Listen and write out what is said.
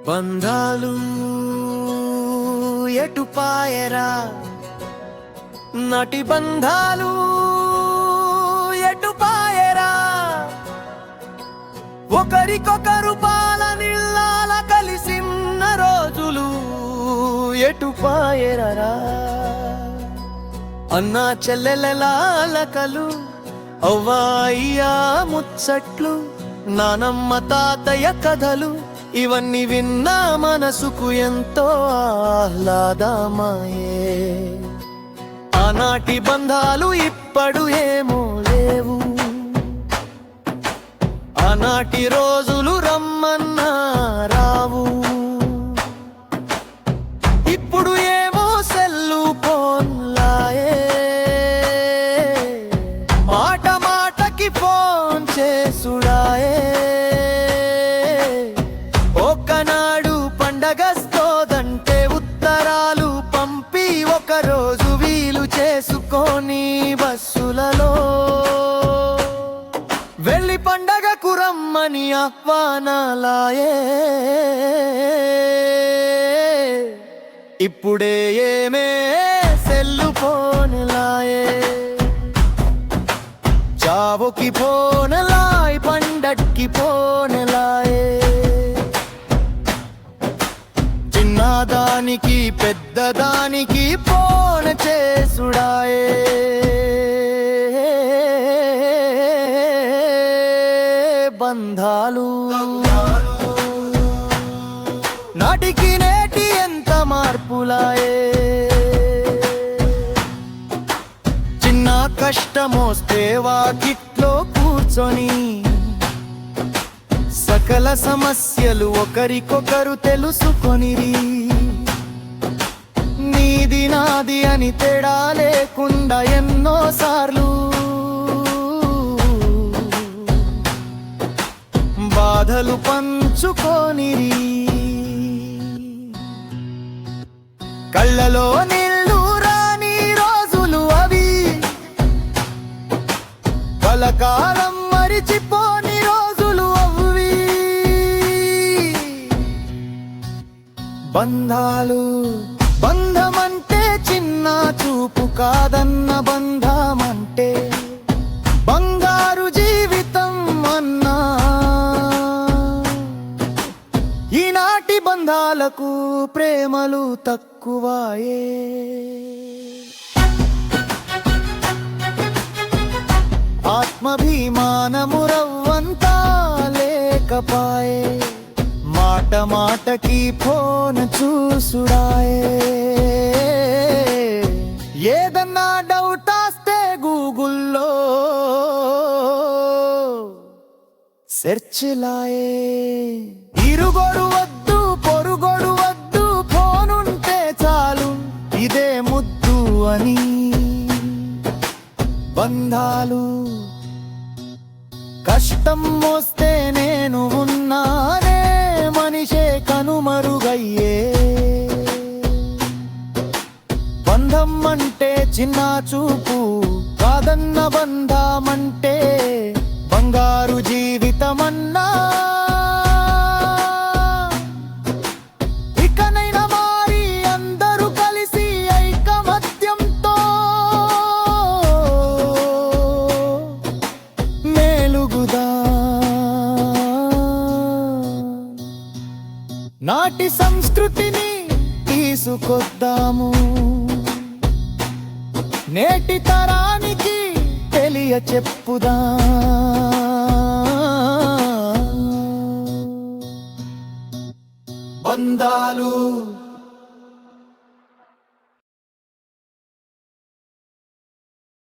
బంధాలు ఎటుపాయరా, నటి బంధాలు ఎటుపాయరా, ఒకరికొకరు పాలనిల్లాల కలిసిన్న రోజులు ఎటుపాయరా. అన్నా చెల్లెలలాలకలు, అవ్వాయ్యా ముచ్చట్లు, నానమ్మ తాతయ్య కథలు, ఇవన్నీ విన్నా మనసుకు ఎంతో ఆహ్లాదమాయే. ఆనాటి బంధాలు ఇప్పుడు ఏమో లేవు, ఆనాటి రోజులు రమ్మన్నా రావు. ఇప్పుడు ఏమో సెల్లు ఫోన్లాయే, మాట మాటకి ఫోన్ చేసుడాయే. ఒకనాడు పండగస్తోదంటే ఉత్తరాలు పంపి ఒకరోజు వీలు చేసుకొని బస్సులలో వెళ్ళి పండగకు రమ్మని ఆహ్వానాలాయే. ఇప్పుడే ఏమే సెల్లు ఫోన్లాయే, చావుకి ఫోన్లాయ్, పండక్కి ఫోన్లాయే. చిన్నదానికి పెద్దదానికి ఫోన్ చేసుడాయే. బంధాలు నాటికి నేటి ఎంత మార్పులాయే. చిన్న కష్టమొస్తే వాకిట్లో కూర్చొని సకల సమస్యలు ఒకరికొకరు తెలుసుకొనిరి. నీది నాది అని తేడా లేకుండా ఎన్నోసార్లు బాధలు పంచుకొనిరి. కళ్ళలో నీళ్ళు రాని రోజులు అవి, కలకాలం మరిచిపోని రోజులు అవి. బంధాలు బంధమంటే చిన్న చూపు కాదన్న, బంధమంటే బంగారు జీవితం అన్నా. ఈనాటి బంధాలకు ప్రేమలు తక్కువాయే. ఆత్మాభిమానము రవ్వంతా లేకపాయే, మాట మాటకి ఫోన్ చూసుడాయే. ఏదన్నా డౌట్ వస్తే గూగుల్లో సెర్చ్లాయే. ఇరుగొడు వద్దు పొరుగొడు వద్దు, ఫోనుంటే చాలు ఇదే ముద్దు అని. బంధాలు కష్టం వస్తే నేను ఉన్నానే, మనిషే కనుమరుగయ్యే. బంధం అంటే చిన్న చూపు కాదన్న, బంధమంటే బంగారు జీవితమన్నా. ఇకనైనా మారి అందరూ కలిసి ఐకమత్యంతో మేలుగుదా. నాటి సంస్కృతిని తీసుకొద్దాము, నేటి తరానికి తెలియ చెప్పుదా. బంధాలు